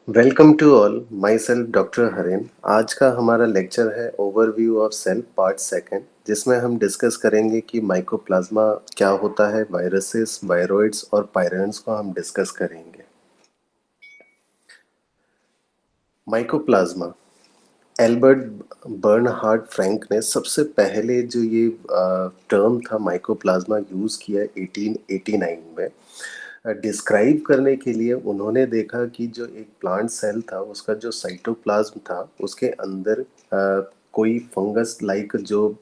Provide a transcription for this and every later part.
Welcome to all myself doctor Haren. आज का हमारा लेक्चर है overview of cell part second, जिसमें हम डिस्कस करेंगे कि माइकोप्लाज्मा क्या होता है, वायरसेस, वायरॉइड्स और पायरेंट्स को हम डिस्कस करेंगे। माइकोप्लाज्मा, एल्बर्ट बर्नहार्ड फ्रैंक ने सबसे पहले जो ये टर्म था माइकोप्लाज्मा यूज़ किया 1889 में। डिस्क्राइब करने के लिए उन्होंने देखा कि जो एक प्लांट सेल था उसका जो साइटोप्लाज्म था उसके अंदर कोई फंगस लाइक जो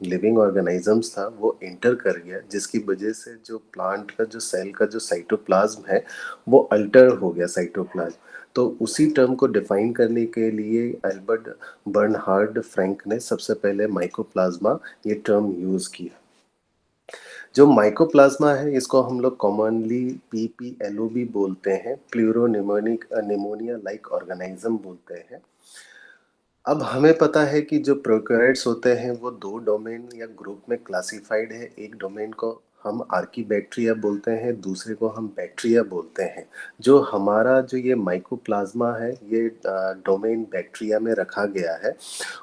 लिविंग ऑर्गेनिजम्स था वो एंटर कर गया, जिसकी वजह से जो प्लांट का जो सेल का जो साइटोप्लाज्म है वो अल्टर हो गया साइटोप्लाज्म। तो उसी टर्म को डिफाइन करने के लिए एल्बर्ट बर्नहार्ड फ्रैंक ने सबसे पहले माइकोप्लाज्मा ये टर्म यूज़ किया। जो माइकोप्लाज्मा है इसको हम लोग कॉमनली पीपीएलओ भी बोलते हैं, प्लूरोनिमोनिक निमोनिया लाइक ऑर्गेनिज्म बोलते हैं। अब हमें पता है कि जो प्रोकैरियोट्स होते हैं वो दो डोमेन या ग्रुप में क्लासिफाइड है। एक डोमेन को हम आर्कीबैक्टीरिया बोलते हैं, दूसरे को हम बैक्टीरिया बोलते हैं। जो हमारा जो ये माइकोप्लाज्मा है ये डोमेन बैक्टीरिया में रखा गया है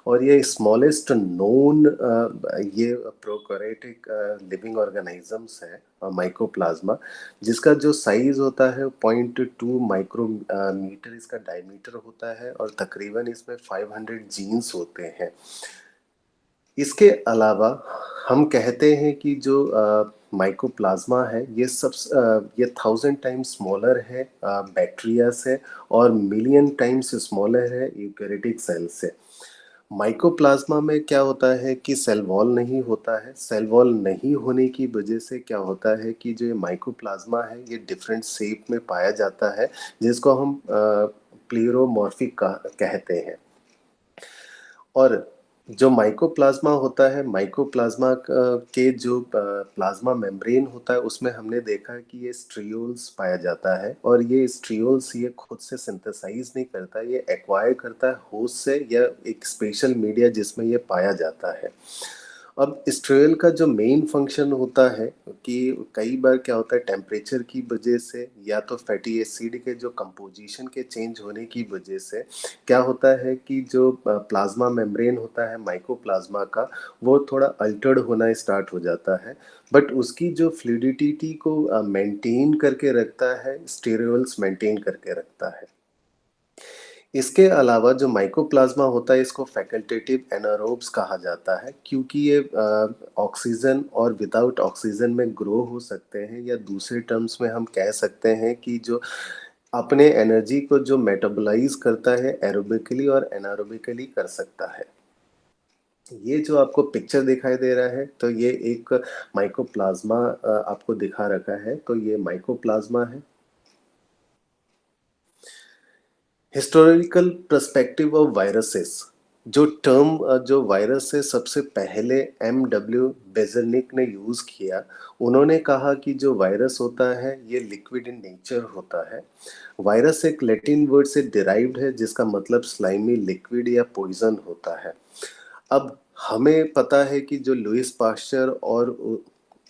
और ये स्मॉलेस्ट नोन ये प्रोकैरियोटिक लिविंग ऑर्गेनिजम्स है माइकोप्लाज्मा, जिसका जो साइज होता है 0.2 माइक्रोमीटर इसका डायमीटर होता है और तकरीबन इसमें 500 जीन्स होते हैं। इसके अलावा हम कहते हैं कि जो माइकोप्लाज्मा है ये 1000 टाइम्स स्मॉलर है बैक्टीरिया से और मिलियन टाइम्स स्मॉलर है यूकेरियोटिक सेल से। माइकोप्लाज्मा में क्या होता है कि सेल वॉल नहीं होता है। सेल वॉल नहीं होने की वजह से क्या होता है कि जो ये माइकोप्लाज्मा है ये डिफरेंट शेप में पाया जाता है, जिसको हम प्लेरोमॉर्फिक कहते हैं। और जो माइकोप्लाज्मा होता है, माइकोप्लाज्मा के जो प्लाज्मा मेम्ब्रेन होता है उसमें हमने देखा कि ये स्ट्रियोल्स पाया जाता है और ये स्ट्रियोल्स ये खुद से सिंथेसाइज नहीं करता, ये एक्वायर करता है होस्ट से या एक स्पेशल मीडिया जिसमें ये पाया जाता है। अब स्ट्रियल का जो मेन फंक्शन होता है कि कई बार क्या होता है टेम्परेचर की वजह से या तो फैटी एसिड के जो कंपोजिशन के चेंज होने की वजह से क्या होता है कि जो प्लाज्मा मेम्ब्रेन होता है माइकोप्लाज्मा का वो थोड़ा अल्टर्ड होना स्टार्ट हो जाता है, बट उसकी जो फ्लूइडिटी को मेंटेन करके रखता है, स्टेरियोल्स मेंटेन करके रखता है। इसके अलावा जो माइकोप्लाज्मा होता है इसको फैकल्टेटिव एनारोब्स कहा जाता है, क्योंकि ये ऑक्सीजन और विदाउट ऑक्सीजन में ग्रो हो सकते हैं, या दूसरे टर्म्स में हम कह सकते हैं कि जो अपने एनर्जी को जो मेटाबोलाइज करता है एरोबिकली और एनारोबिकली कर सकता है। ये जो आपको पिक्चर दिखाई दे रहा है तो ये एक माइकोप्लाज्मा आपको दिखा रखा है, तो ये माइकोप्लाज्मा है। हिस्टोरिकल पर्सपेक्टिव ऑफ वायरसेस, जो टर्म जो वायरस से सबसे पहले एम.डब्ल्यू. बेज़ेनिक ने यूज़ किया, उन्होंने कहा कि जो वायरस होता है ये लिक्विड इन नेचर होता है। वायरस एक लैटिन वर्ड से डिराइव्ड है जिसका मतलब स्लाइमी लिक्विड या पॉइजन होता है। अब हमें पता है कि जो लुइस पास्चर और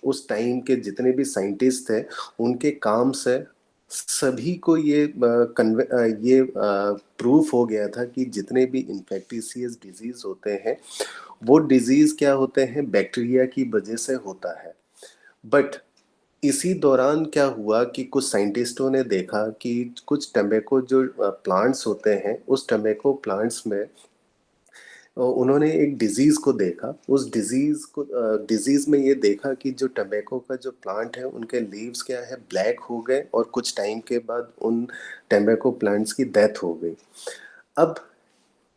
उस टाइम के जितने भी साइंटिस्ट थे उनके काम से सभी को ये प्रूफ हो गया था कि जितने भी इन्फेक्टिशियस डिजीज होते हैं वो डिजीज क्या होते हैं, बैक्टीरिया की वजह से होता है। बट इसी दौरान क्या हुआ कि कुछ साइंटिस्टों ने देखा कि कुछ टोबैको जो प्लांट्स होते हैं उस टोबैको प्लांट्स में उन्होंने एक डिजीज को देखा। उस डिजीज में ये देखा कि जो टोबैको का जो प्लांट है उनके लीव्स क्या है, ब्लैक हो गए और कुछ टाइम के बाद उन टोबैको प्लांट्स की डेथ हो गई। अब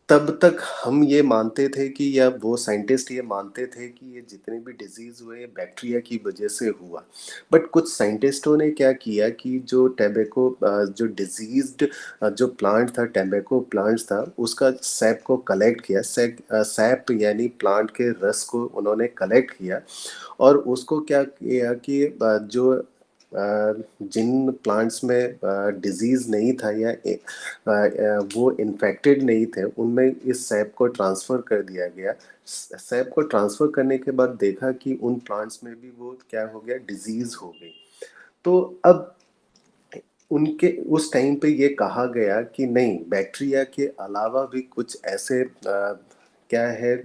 तब तक हम ये मानते थे कि, या वो साइंटिस्ट ये मानते थे कि ये जितने भी डिजीज हुए ये बैक्टीरिया की वजह से हुआ। बट कुछ साइंटिस्टों ने क्या किया कि जो टोबैको जो डिजीज्ड जो प्लांट था, टोबैको प्लांट्स था, उसका सैप को कलेक्ट किया। सैप यानी प्लांट के रस को उन्होंने कलेक्ट किया और उसको क्या किया कि जो जिन प्लांट्स में डिजीज नहीं था या वो इन्फेक्टेड नहीं थे उनमें इस सैप को ट्रांसफ़र कर दिया गया। सैप को ट्रांसफ़र करने के बाद देखा कि उन प्लांट्स में भी वो क्या हो गया, डिजीज़ हो गई। तो अब उनके उस टाइम पे ये कहा गया कि नहीं, बैक्टीरिया के अलावा भी कुछ ऐसे क्या है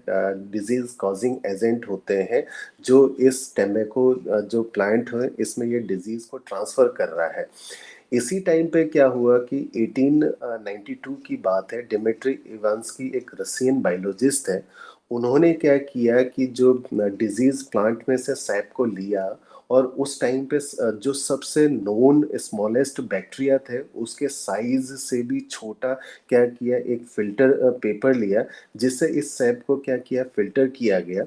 डिजीज कॉजिंग एजेंट होते हैं जो इस टैम्बैको जो प्लांट है इसमें ये डिजीज को ट्रांसफर कर रहा है। इसी टाइम पे क्या हुआ कि 1892 की बात है, डिमिट्री इवांस्की एक रशियन बायोलॉजिस्ट है। उन्होंने क्या किया कि जो डिजीज प्लांट में से सैप को लिया और उस टाइम पे जो सबसे नोन स्मॉलेस्ट बैक्टीरिया थे उसके साइज से भी छोटा क्या किया, एक फिल्टर पेपर लिया जिससे इस सैप को क्या किया, फिल्टर किया गया।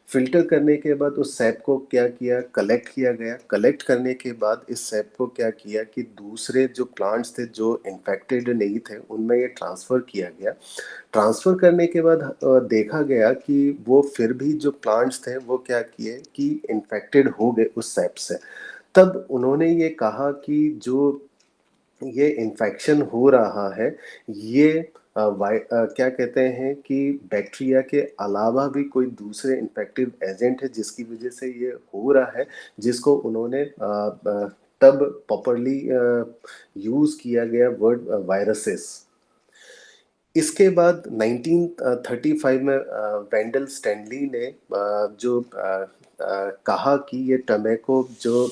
फिल्टर करने के बाद उस सैप को क्या किया, कलेक्ट किया गया। कलेक्ट करने के बाद इस सैप को क्या किया कि दूसरे जो प्लांट्स थे जो इन्फेक्टेड नहीं थे उनमें ये ट्रांसफ़र किया गया। ट्रांसफ़र करने के बाद देखा गया कि वो फिर भी जो प्लांट्स थे वो क्या किए कि इन्फेक्टेड हो गए उस सैप से। तब उन्होंने ये कहा कि जो ये इन्फेक्शन हो रहा है ये क्या कहते हैं कि बैक्टीरिया के अलावा भी कोई दूसरे इन्फेक्टिव एजेंट है जिसकी वजह से ये हो रहा है, जिसको उन्होंने तब प्रॉपरली यूज़ किया गया वर्ड वायरसेस। इसके बाद 1935 में वेंडल स्टैनली ने कहा कि ये टोबैको जो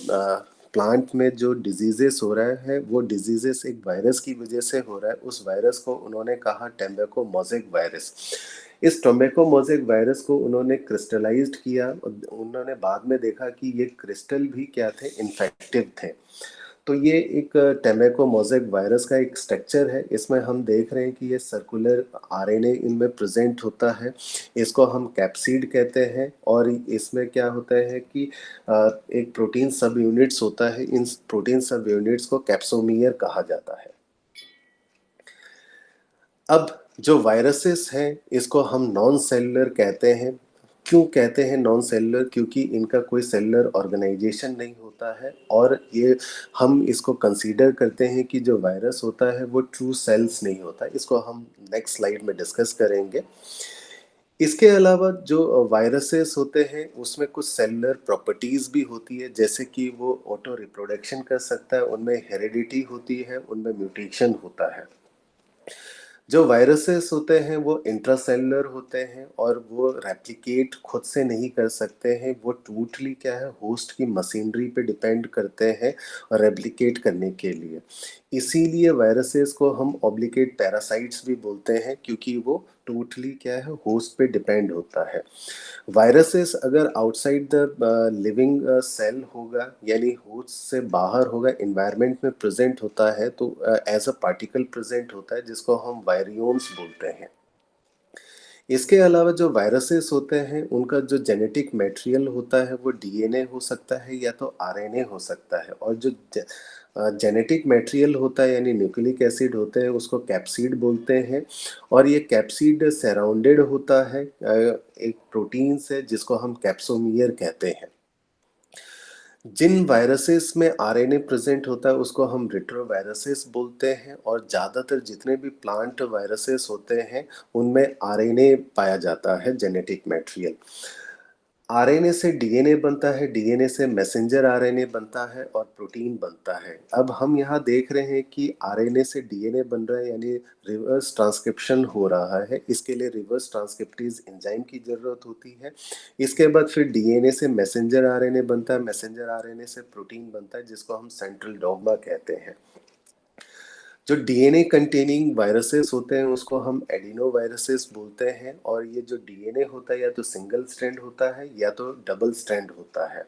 प्लांट में जो डिजीजेस हो रहा है वो डिजीजेस एक वायरस की वजह से हो रहा है। उस वायरस को उन्होंने कहा टोबैको मोज़ेक वायरस। इस टोबैको मोज़ेक वायरस को उन्होंने क्रिस्टलाइज्ड किया और उन्होंने बाद में देखा कि ये क्रिस्टल भी क्या थे, इन्फेक्टिव थे। तो ये एक टोबैको मोज़ेक वायरस का एक स्ट्रक्चर है। इसमें हम देख रहे हैं कि ये सर्कुलर आरएनए इनमें प्रेजेंट होता है। इसको हम कैप्सिड कहते हैं और इसमें क्या होता है कि एक प्रोटीन सब यूनिट्स होता है। इन प्रोटीन सब यूनिट्स को कैप्सोमियर कहा जाता है। अब जो वायरसेस हैं इसको हम नॉन सेलुलर कहते हैं। क्यों कहते हैं नॉन सेलुलर? क्योंकि इनका कोई सेलुलर ऑर्गेनाइजेशन नहीं होता है और ये हम इसको कंसीडर करते हैं कि जो वायरस होता है वो ट्रू सेल्स नहीं होता। इसको हम नेक्स्ट स्लाइड में डिस्कस करेंगे। इसके अलावा जो वायरसेस होते हैं उसमें कुछ सेलुलर प्रॉपर्टीज भी होती है, जैसे कि वो ऑटो रिप्रोडक्शन कर सकता है, उनमें हेरिडिटी होती है, उनमें म्यूटेशन होता है। जो वायरसेस होते हैं वो इंट्रासेलुलर होते हैं और वो रेप्लिकेट खुद से नहीं कर सकते हैं। वो टोटली क्या है, होस्ट की मशीनरी पे डिपेंड करते हैं और रेप्लिकेट करने के लिए। इसीलिए वायरसेस को हम ऑब्लिगेट पैरासाइट्स भी बोलते हैं क्योंकि वो टोटली क्या है, होस्ट पे डिपेंड होता है। वायरसेस अगर आउटसाइड द लिविंग सेल होगा यानी होस्ट से बाहर होगा, इन्वायरमेंट में प्रेजेंट होता है तो एज अ पार्टिकल प्रेजेंट होता है जिसको हम वायरियोम्स बोलते हैं। इसके अलावा जो वायरसेस होते हैं उनका जो जेनेटिक मटेरियल होता है वो डीएनए हो सकता है या तो आरएनए हो सकता है और जो जेनेटिक मटेरियल होता है यानी न्यूक्लिक एसिड होते हैं उसको कैप्सिड बोलते हैं और ये कैप्सिड सराउंडेड होता है एक प्रोटीन से जिसको हम कैप्सोमियर कहते हैं। जिन वायरसेस में आरएनए प्रेजेंट होता है उसको हम रेट्रोवायरसेस बोलते हैं और ज़्यादातर जितने भी प्लांट वायरसेस होते हैं उनमें आरएनए पाया जाता है जेनेटिक मटेरियल। आरएनए से डीएनए बनता है, डीएनए से मैसेंजर आरएनए बनता है और प्रोटीन बनता है। अब हम यहाँ देख रहे हैं कि आरएनए से डीएनए बन रहा है यानी रिवर्स ट्रांसक्रिप्शन हो रहा है। इसके लिए रिवर्स ट्रांसक्रिप्टेज एंजाइम की ज़रूरत होती है। इसके बाद फिर डीएनए से मैसेंजर आरएनए बनता है, मैसेंजर आरएनए से प्रोटीन बनता है जिसको हम सेंट्रल डॉग्मा कहते हैं। जो डीएनए कंटेनिंग वायरसेस होते हैं उसको हम एडिनो वायरसेस बोलते हैं और ये जो डीएनए होता है या तो सिंगल स्ट्रैंड होता है या तो डबल स्ट्रैंड होता है।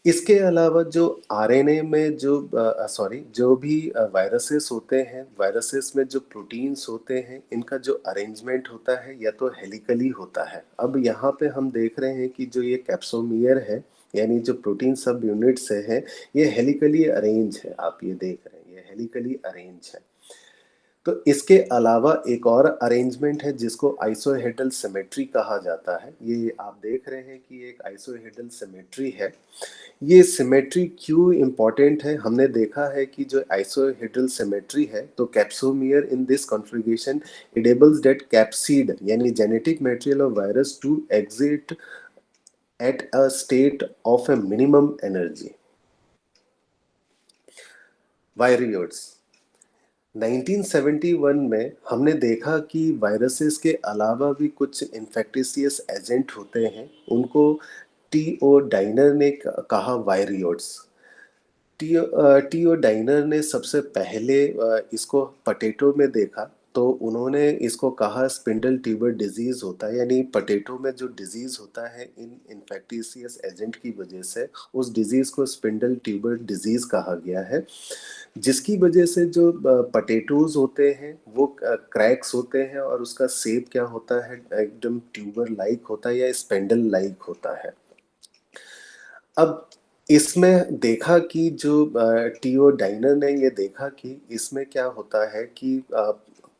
इसके अलावा जो आरएनए में जो भी वायरसेस होते हैं, वायरसेस में जो प्रोटीन्स होते हैं इनका जो अरेंजमेंट होता है या तो हेलिकली होता है। अब यहाँ पे हम देख रहे हैं कि जो ये कैप्सोमियर है यानी जो प्रोटीन सब यूनिट से है ये हेलिकली अरेंज है। आप ये देख रहे हैं ये हेलिकली अरेंज है। तो इसके अलावा एक और अरेंजमेंट है जिसको आइसोहेड्रल सिमेट्री कहा जाता है। ये आप देख रहे हैं कि एक आइसोहेड्रल सिमेट्री है। ये सिमेट्री क्यों इम्पोर्टेंट है? हमने देखा है कि जो आइसोहेड्रल सिमेट्री है तो capsomere in this configuration enables that capsid यानी genetic material of virus to exit at a state of a minimum energy. Viroids 1971 में हमने देखा कि वायरसेस के अलावा भी कुछ इन्फेक्टिशियस एजेंट होते हैं, उनको टी.ओ. डाइनर ने कहा वायरियोड्स। टीओ डाइनर ने सबसे पहले इसको पटेटो में देखा, तो उन्होंने इसको कहा स्पिंडल ट्यूबर डिजीज होता है, यानी पटेटो में जो डिजीज होता है इन इन्फेक्टिशियस एजेंट की वजह से, उस डिजीज को स्पिंडल ट्यूबर डिजीज कहा गया है, जिसकी वजह से जो पटेटोज होते हैं वो क्रैक्स होते हैं और उसका शेप क्या होता है, एकदम ट्यूबर लाइक होता है या स्पेंडल लाइक होता है। अब इसमें देखा कि जो टीओ डाइनर ने ये देखा कि इसमें क्या होता है कि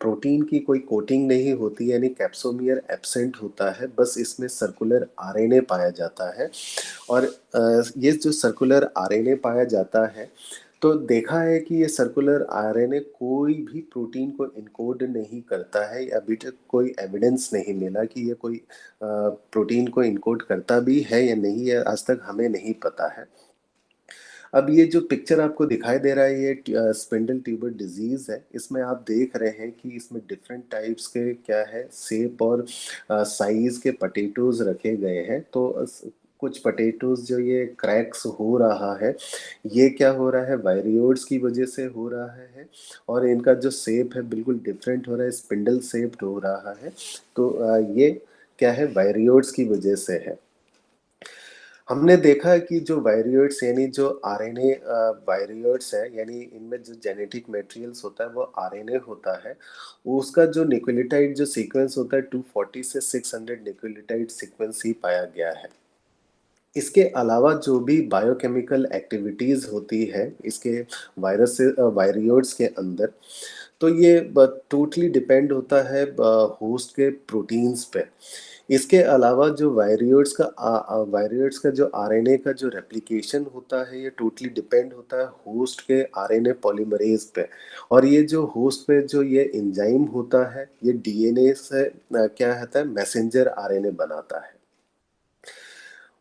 प्रोटीन की कोई कोटिंग नहीं होती, यानी कैप्सोमियर एब्सेंट होता है, बस इसमें सर्कुलर आरएनए पाया जाता है। और ये जो सर्कुलर आरएनए पाया जाता है, तो देखा है कि ये सर्कुलर आरएनए कोई भी प्रोटीन को इनकोड नहीं करता है। अभी तक कोई एविडेंस नहीं मिला कि ये कोई प्रोटीन को इनकोड करता भी है या नहीं है, आज तक हमें नहीं पता है। अब ये जो पिक्चर आपको दिखाई दे रहा है ये स्पिंडल ट्यूबर डिजीज है। इसमें आप देख रहे हैं कि इसमें डिफरेंट टाइप्स के क्या है शेप और साइज के पटेटोज रखे गए हैं। तो कुछ पटेटोज जो ये क्रैक्स हो रहा है, ये क्या हो रहा है, वायरियोड्स की वजह से हो रहा है। और इनका जो शेप है बिल्कुल डिफरेंट हो रहा है, स्पिंडल शेप्ड हो रहा है। तो ये क्या है, वायरियोड्स की वजह से है। हमने देखा है कि जो वायरियोड्स यानी जो आरएनए वायरियोड्स है, यानी इनमें जो जेनेटिक मटेरियल्स होता है वो आरएनए होता है, उसका जो न्यूक्लियोटाइड जो सीक्वेंस होता है 240 से 600 न्यूक्लियोटाइड सीक्वेंस ही पाया गया है। इसके अलावा जो भी बायोकेमिकल एक्टिविटीज होती है इसके वायरस से वायरियोड्स के अंदर, तो ये टोटली डिपेंड होता है होस्ट के प्रोटीन्स पे। इसके अलावा जो वायरियोड्स का जो आरएनए का जो रेप्लिकेशन होता है, ये टोटली डिपेंड होता है होस्ट के आरएनए पॉलीमरेज पे। और ये जो होस्ट पे जो ये एंजाइम होता है, ये डीएनए से क्या होता है, मैसेंजर आरएनए बनाता है।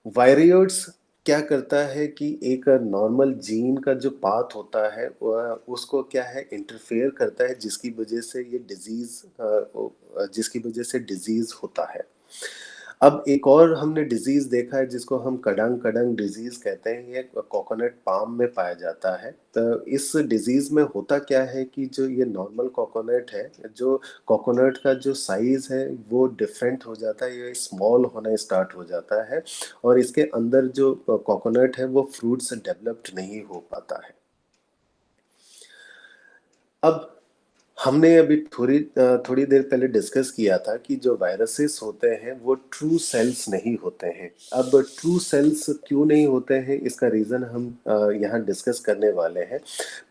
वायरियोड्स क्या करता है कि एक नॉर्मल जीन का जो पाथ होता है वह उसको क्या है इंटरफेयर करता है, जिसकी वजह से डिजीज होता है। अब एक और हमने डिजीज देखा है जिसको हम कड़ंग कड़ंग डिजीज कहते हैं, ये कोकोनट पाम में पाया जाता है। तो इस डिजीज में होता क्या है कि जो ये नॉर्मल कोकोनट है, जो कोकोनट का जो साइज है वो डिफरेंट हो जाता है, ये स्मॉल होना स्टार्ट हो जाता है। और इसके अंदर जो कोकोनट है वो फ्रूट्स डेवलप्ड नहीं हो पाता है। अब हमने अभी थोड़ी देर पहले डिस्कस किया था कि जो वायरसेस होते हैं वो ट्रू सेल्स नहीं होते हैं। अब ट्रू सेल्स क्यों नहीं होते हैं, इसका रीज़न हम यहाँ डिस्कस करने वाले हैं।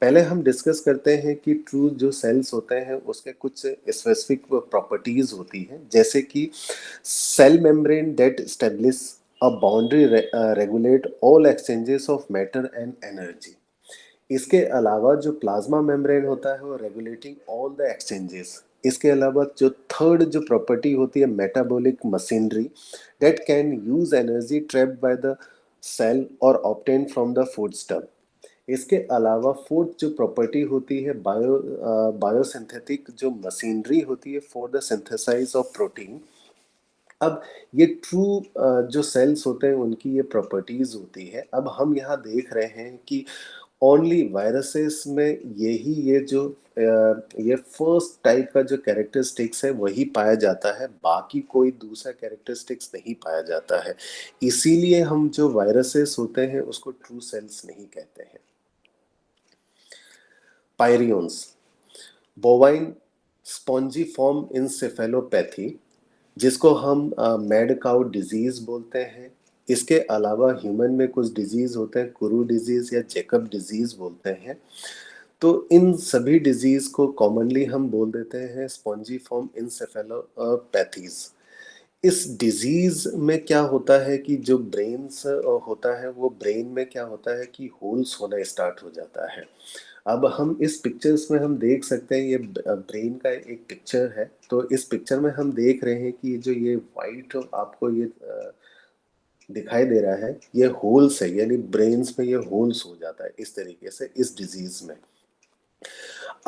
पहले हम डिस्कस करते हैं कि ट्रू जो सेल्स होते हैं उसके कुछ स्पेसिफिक प्रॉपर्टीज होती हैं, जैसे कि cell membrane that establish a boundary regulate all exchanges of matter and energy. इसके अलावा जो प्लाज्मा मेम्ब्रेन होता है वो रेगुलेटिंग ऑल द एक्सचेंजेस। इसके अलावा जो थर्ड जो प्रॉपर्टी होती है metabolic machinery that can use energy trapped by the cell और obtain from the food stuff. इसके अलावा फोर्थ जो प्रॉपर्टी होती है बायोसिंथेटिक जो मशीनरी होती है for the synthesise of protein. अब ये ट्रू जो सेल्स होते हैं उनकी ये प्रॉपर्टीज होती है। अब हम यहाँ देख रहे हैं कि ओनली वायरसेस में ये फर्स्ट टाइप का जो कैरेक्टरिस्टिक्स है वही पाया जाता है, बाकी कोई दूसरा कैरेक्टरिस्टिक्स नहीं पाया जाता है। इसीलिए हम जो वायरसेस होते हैं उसको ट्रू सेल्स नहीं कहते हैं। पायरियंस बोवाइन स्पॉन्जीफॉर्म इंसेफेलोपैथी, जिसको हम मैड काउ डिजीज बोलते हैं। इसके अलावा ह्यूमन में कुछ डिजीज होते हैं, कुरू डिजीज या जेकब डिजीज बोलते हैं। तो इन सभी डिजीज को कॉमनली हम बोल देते हैं स्पॉन्जीफॉर्म इंसेफेलोपैथीज। इस डिजीज में क्या होता है कि जो ब्रेन्स होता है वो ब्रेन में क्या होता है कि होल्स होना स्टार्ट हो जाता है। अब हम इस पिक्चर्स में हम देख सकते हैं, ये ब्रेन का एक पिक्चर है। तो इस पिक्चर में हम देख रहे हैं कि जो ये वाइट आपको ये दिखाई दे रहा है, ये होल्स है, यानी ब्रेन्स में ये होल्स हो जाता है इस तरीके से इस डिजीज में।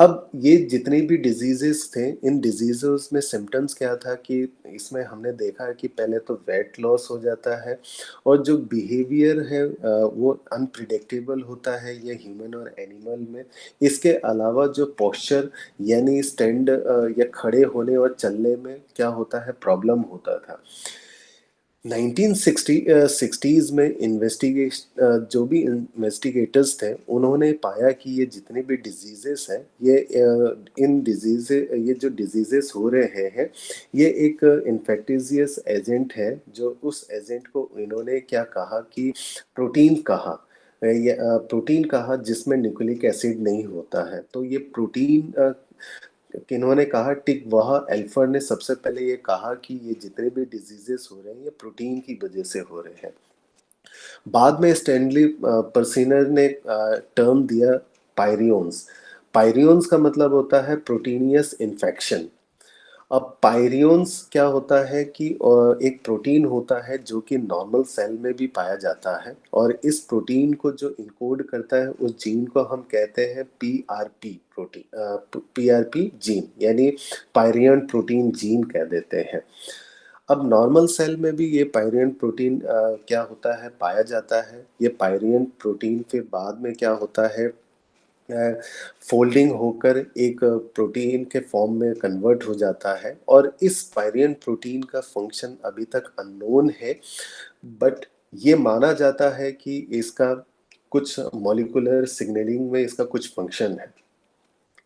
अब ये जितने भी डिजीजेस थे, इन डिजीजेस में सिम्टम्स क्या था कि इसमें हमने देखा है कि पहले तो वेट लॉस हो जाता है और जो बिहेवियर है वो अनप्रिडिक्टेबल होता है, ये ह्यूमन और एनिमल में। इसके अलावा जो पोस्चर यानी स्टैंड या खड़े होने और चलने में क्या होता है, प्रॉब्लम होता था। 1960s में इन्वेस्टिगेशन जो भी इन्वेस्टिगेटर्स थे, उन्होंने पाया कि ये जितने भी डिजीजेस हैं, ये इन डिजीजे ये जो डिजीजेस हो रहे हैं, ये एक इन्फेक्टिशियस एजेंट है। जो उस एजेंट को इन्होंने क्या कहा कि प्रोटीन कहा, ये प्रोटीन कहा जिसमें न्यूक्लिक एसिड नहीं होता है। तो ये प्रोटीन किन्होंने कहा, टिक वह एल्फर ने सबसे पहले ये कहा कि ये जितने भी डिजीजेस हो रहे हैं, ये प्रोटीन की वजह से हो रहे हैं। बाद में स्टैनली पर्सिनर ने टर्म दिया पायरियोन्स। पायरियोन्स का मतलब होता है प्रोटीनियस इन्फेक्शन। अब पायरियोन्स क्या होता है कि एक प्रोटीन होता है जो कि नॉर्मल सेल में भी पाया जाता है, और इस प्रोटीन को जो इनकोड करता है, उस जीन को हम कहते हैं पीआरपी प्रोटीन, पीआरपी जीन, यानी पायरियन प्रोटीन जीन कह देते हैं। अब नॉर्मल सेल में भी ये पायरियन प्रोटीन क्या होता है, पाया जाता है। ये पायरियन प्रोटीन फिर बाद में क्या होता है, फोल्डिंग होकर एक प्रोटीन के फॉर्म में कन्वर्ट हो जाता है, और इस पायरियन प्रोटीन का फंक्शन अभी तक अननोन है। बट ये माना जाता है कि इसका कुछ मॉलिक्यूलर सिग्नलिंग में इसका कुछ फंक्शन है।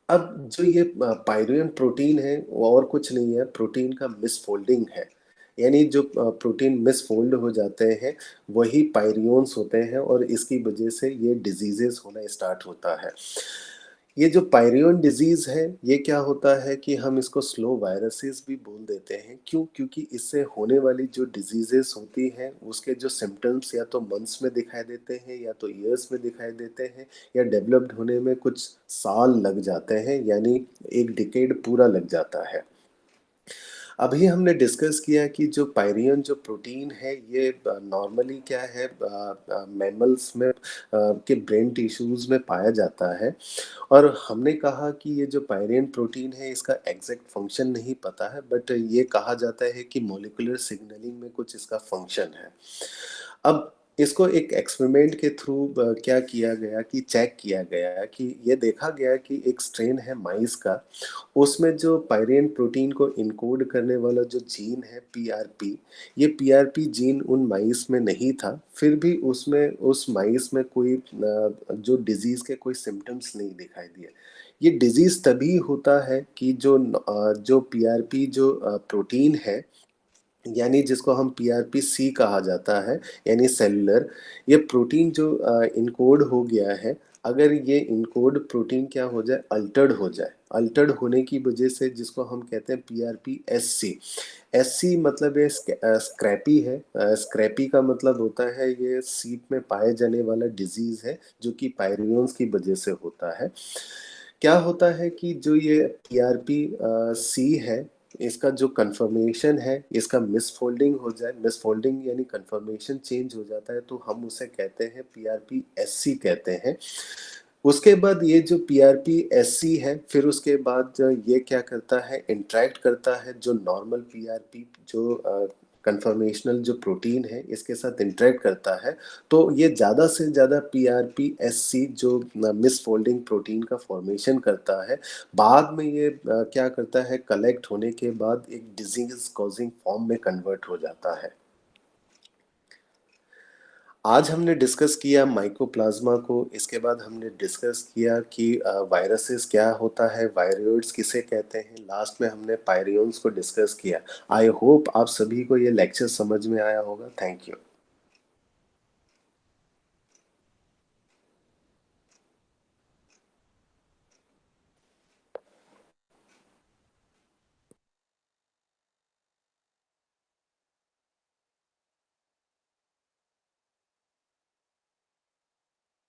अब जो ये पायरियन प्रोटीन है, वो और कुछ नहीं है, प्रोटीन का मिसफोल्डिंग है। यानी जो प्रोटीन मिसफोल्ड हो जाते हैं, वही पायरियोन्स होते हैं, और इसकी वजह से ये डिजीजेस होना स्टार्ट होता है। ये जो पायरियन डिजीज है, ये क्या होता है कि हम इसको स्लो वायरसेस भी बोल देते हैं। क्यों? क्योंकि इससे होने वाली जो डिजीजेस होती हैं, उसके जो सिम्टम्स या तो मंथ्स में दिखाई देते हैं, या तो ईयर्स में दिखाई देते हैं, या डेवलप्ड होने में कुछ साल लग जाते हैं, यानी एक डिकेड पूरा लग जाता है। अभी हमने डिस्कस किया कि जो पायरियन जो प्रोटीन है, ये नॉर्मली क्या है, मैमल्स में के ब्रेन टिश्यूज में पाया जाता है। और हमने कहा कि ये जो पायरियन प्रोटीन है, इसका एग्जैक्ट फंक्शन नहीं पता है, बट ये कहा जाता है कि मॉलिक्यूलर सिग्नलिंग में कुछ इसका फंक्शन है। अब इसको एक एक्सपेरिमेंट के थ्रू क्या किया गया कि चेक किया गया कि ये देखा गया कि एक स्ट्रेन है माइस का, उसमें जो पायरियन प्रोटीन को इनकोड करने वाला जो जीन है पीआरपी, ये पीआरपी जीन उन माइस में नहीं था। फिर भी उसमें उस माइस में कोई जो डिजीज के कोई सिम्टम्स नहीं दिखाई दिए। ये डिजीज तभी होता है कि जो पीआरपी जो प्रोटीन है, यानी जिसको हम पीआरपी सी कहा जाता है, यानी सेलुलर, ये प्रोटीन जो इनकोड हो गया है, अगर ये इनकोड प्रोटीन क्या हो जाए, अल्टर्ड हो जाए, अल्टर्ड होने की वजह से जिसको हम कहते हैं पीआरपी एससी। एससी मतलब ये स्क्रैपी है। स्क्रैपी का मतलब होता है ये सीप में पाए जाने वाला डिजीज है, जो कि पायरियोन्स की वजह से होता है। क्या होता है कि जो ये पीआरपी सी है, इसका जो कन्फर्मेशन है, इसका मिसफोल्डिंग हो जाए, मिसफोल्डिंग यानी कन्फर्मेशन चेंज हो जाता है, तो हम उसे कहते हैं पीआरपी एससी कहते हैं। उसके बाद ये जो पीआरपी एससी है, फिर उसके बाद ये क्या करता है, इंटरेक्ट करता है जो नॉर्मल पीआरपी जो कन्फर्मेशनल जो प्रोटीन है, इसके साथ इंटरेक्ट करता है। तो ये ज़्यादा से ज़्यादा पीआरपी एससी जो मिसफोल्डिंग प्रोटीन का फॉर्मेशन करता है, बाद में ये क्या करता है, कलेक्ट होने के बाद एक डिजीज कॉजिंग फॉर्म में कन्वर्ट हो जाता है। आज हमने डिस्कस किया माइकोप्लाज्मा को, इसके बाद हमने डिस्कस किया कि वायरसेस क्या होता है, वायरोइड्स किसे कहते हैं, लास्ट में हमने पायरियंस को डिस्कस किया। आई होप आप सभी को ये लेक्चर समझ में आया होगा। Thank you.